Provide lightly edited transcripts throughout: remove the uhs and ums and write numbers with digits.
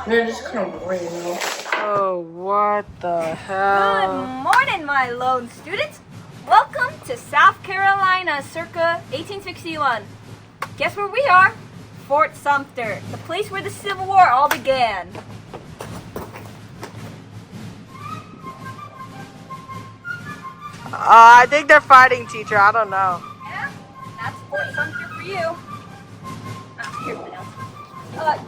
They're just kind of boring, you know. Oh, what the hell? Good morning, my lone students. Welcome to South Carolina circa 1861. Guess where we are? Fort Sumter, the place where the Civil War all began. I think they're fighting, teacher. I don't know. Yeah, that's Fort Sumter for you. Here's what else.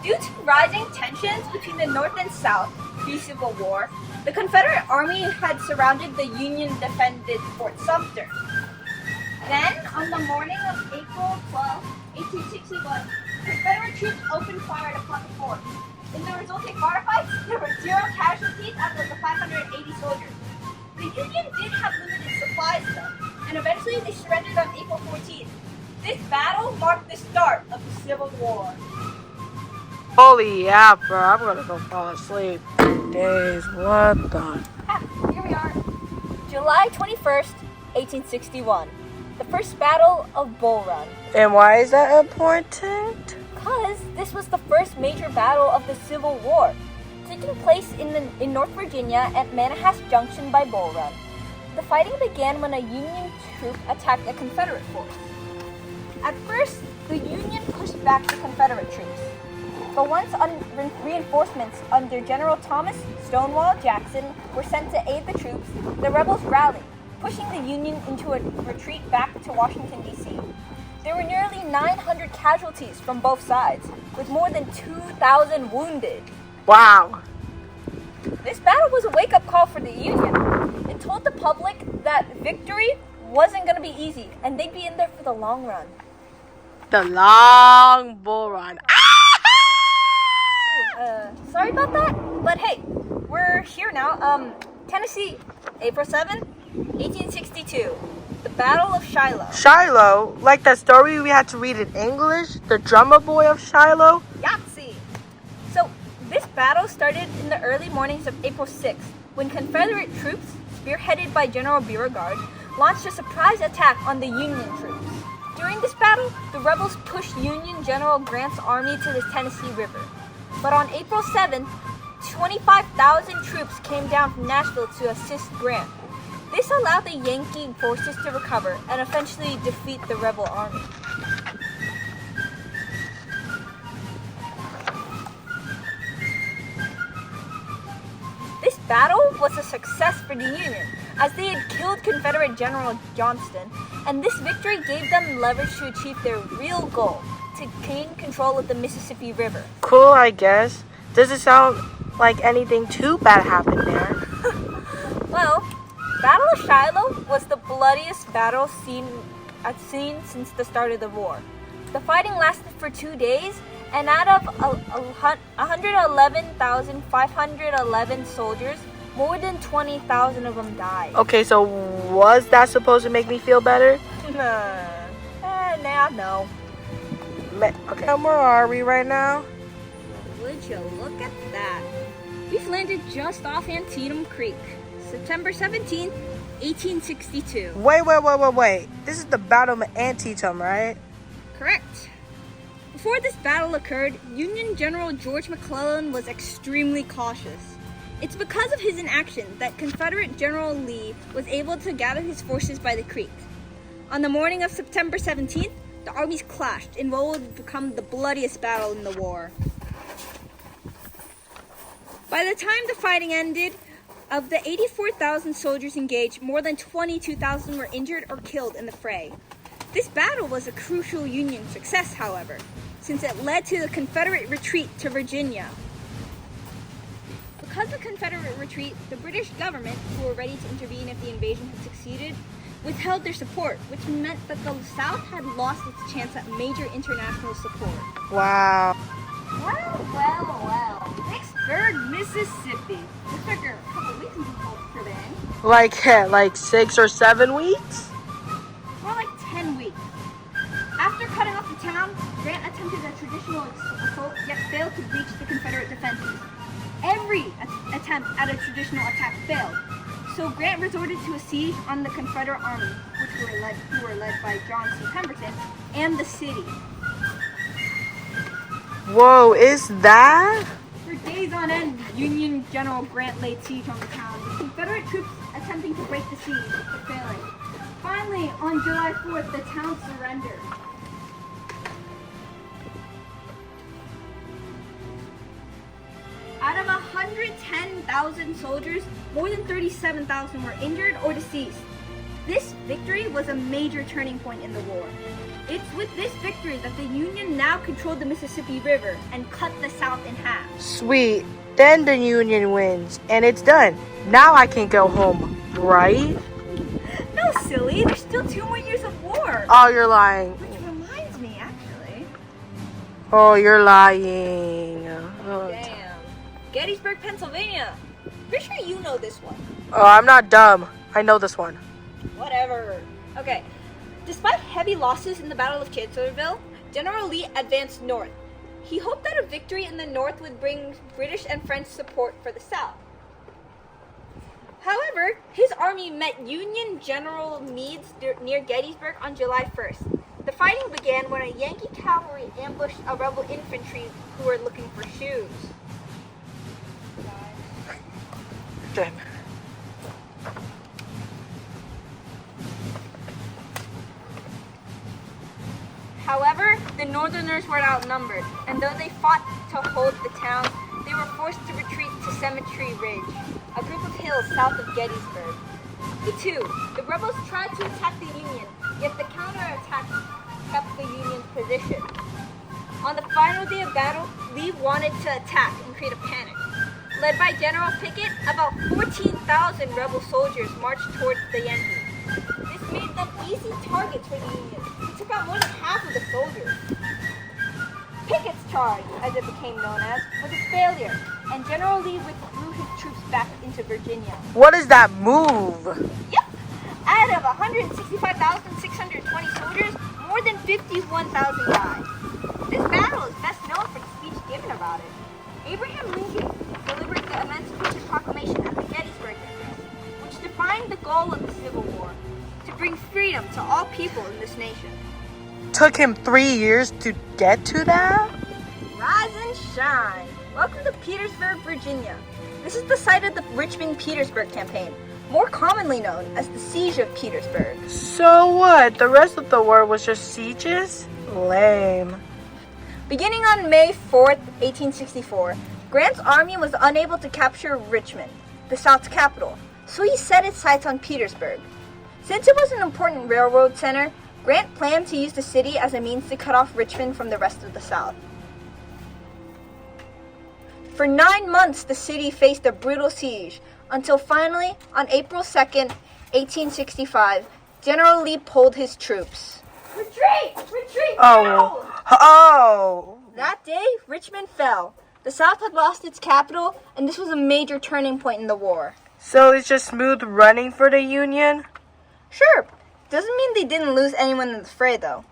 Due to rising tensions between the North and South pre-Civil War, the Confederate Army had surrounded the Union-defended Fort Sumter. Then, on the morning of April 12, 1861, Confederate troops opened fire upon the fort. In the resulting firefights, there were 0 casualties out of the 580 soldiers. The Union did have limited supplies though, and eventually they surrendered on April 14th. This battle marked the start of the Civil War. Holy yeah, bro. I'm gonna go fall asleep. Days, what the? Here we are. July 21st, 1861. The first battle of Bull Run. And why is that important? Because this was the first major battle of the Civil War, taking place in North Virginia at Manassas Junction by Bull Run. The fighting began when a Union troop attacked a Confederate force. At first, the Union pushed back the Confederate troops. But once reinforcements under General Thomas Stonewall Jackson were sent to aid the troops, the rebels rallied, pushing the Union into a retreat back to Washington, D.C. There were nearly 900 casualties from both sides, with more than 2,000 wounded. Wow. This battle was a wake-up call for the Union. It told the public that victory wasn't going to be easy, and they'd be in there for the long run. The long bull run. Sorry about that, but hey, we're here now. Tennessee, April 7th, 1862. The Battle of Shiloh. Shiloh? Like that story we had to read in English? The drummer boy of Shiloh? Yahtzee! So, this battle started in the early mornings of April 6th, when Confederate troops, spearheaded by General Beauregard, launched a surprise attack on the Union troops. During this battle, the rebels pushed Union General Grant's army to the Tennessee River. But on April 7th, 25,000 troops came down from Nashville to assist Grant. This allowed the Yankee forces to recover and eventually defeat the rebel army. This battle was a success for the Union, as they had killed Confederate General Johnston, and this victory gave them leverage to achieve their real goal, to gain control of the Mississippi River. Cool, I guess. Doesn't sound like anything too bad happened there. Well, Battle of Shiloh was the bloodiest battle seen since the start of the war. The fighting lasted for 2 days, and out of 111,511 soldiers, more than 20,000 of them died. Okay, so was that supposed to make me feel better? Nah, no. Okay. Where are we right now? Would you look at that? We've landed just off Antietam Creek, September 17th, 1862. Wait. This is the Battle of Antietam, right? Correct. Before this battle occurred, Union General George McClellan was extremely cautious. It's because of his inaction that Confederate General Lee was able to gather his forces by the creek. On the morning of September 17th, the armies clashed in what would become the bloodiest battle in the war. By the time the fighting ended, of the 84,000 soldiers engaged, more than 22,000 were injured or killed in the fray. This battle was a crucial Union success, however, since it led to the Confederate retreat to Virginia. Because of the Confederate retreat, the British government, who were ready to intervene if the invasion had succeeded, withheld their support, which meant that the South had lost its chance at major international support. Wow. Well. Vicksburg, Mississippi. We figure a couple weeks into for then. Like 6 or 7 weeks? More like 10 weeks. After cutting off the town, Grant attempted a traditional assault, yet failed to breach the Confederate defenses. Every attempt at a traditional attack failed. So Grant resorted to a siege on the Confederate army, who were led by John C. Pemberton, and the city. Whoa, is that? For days on end, Union General Grant laid siege on the town, with Confederate troops attempting to break the siege, but failing. Finally, on July 4th, the town surrendered. Out of 110,000 soldiers, more than 37,000 were injured or deceased. This victory was a major turning point in the war. It's with this victory that the Union now controlled the Mississippi River and cut the South in half. Sweet. Then the Union wins, and it's done. Now I can go home, right? No, silly. There's still 2 more years of war. Oh, you're lying. Which reminds me, actually. Oh, you're lying. Oh, Damn. Gettysburg, Pennsylvania. Pretty sure you know this one. oh, I'm not dumb. I know this one. Whatever. Okay. Despite heavy losses in the Battle of Chancellorsville, General Lee advanced north. He hoped that a victory in the north would bring British and French support for the south. However, his army met Union General Meade's near Gettysburg on July 1st. The fighting began when a Yankee cavalry ambushed a rebel infantry who were looking for shoes. Damn. However, the Northerners were outnumbered, and though they fought to hold the town, they were forced to retreat to Cemetery Ridge, a group of hills south of Gettysburg. The rebels tried to attack the Union, yet the counterattack kept the Union's position. On the final day of battle, Lee wanted to attack and create a panic. Led by General Pickett, about 14,000 rebel soldiers marched towards the Yankees. This made them easy targets for the Union. It took out more than half of the soldiers. Pickett's charge, as it became known as, was a failure, and General Lee withdrew his troops back into Virginia. What is that move? Yep! Out of 165,620 soldiers, more than 51,000 died. This battle is best known for the speech given about it. Abraham Lincoln delivered the Emancipation Proclamation at the Gettysburg Address, which defined the goal of the Civil War, to bring freedom to all people in this nation. Took him 3 years to get to that? Rise and shine! Welcome to Petersburg, Virginia. This is the site of the Richmond-Petersburg Campaign, more commonly known as the Siege of Petersburg. So what? The rest of the war was just sieges? Lame. Beginning on May 4th, 1864, Grant's army was unable to capture Richmond, the South's capital, so he set its sights on Petersburg. Since it was an important railroad center, Grant planned to use the city as a means to cut off Richmond from the rest of the South. For 9 months, the city faced a brutal siege, until finally, on April 2nd, 1865, General Lee pulled his troops. Retreat! Retreat! Oh. Oh. That day, Richmond fell. The South had lost its capital, and this was a major turning point in the war. So it's just smooth running for the Union? Sure, doesn't mean they didn't lose anyone in the fray, though.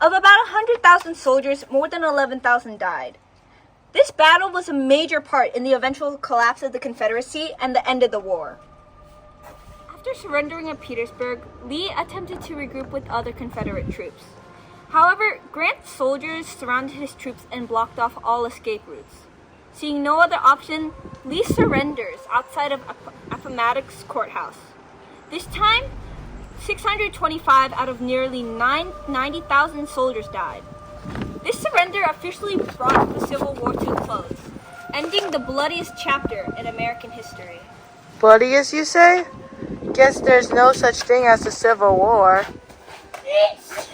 Of about 100,000 soldiers, more than 11,000 died. This battle was a major part in the eventual collapse of the Confederacy and the end of the war. After surrendering at Petersburg, Lee attempted to regroup with other Confederate troops. However, Grant's soldiers surrounded his troops and blocked off all escape routes. Seeing no other option, Lee surrenders outside of Appomattox Courthouse. This time, 625 out of nearly 90,000 soldiers died. This surrender officially brought the Civil War to a close, ending the bloodiest chapter in American history. Bloodiest, you say? Guess there's no such thing as the Civil War. It's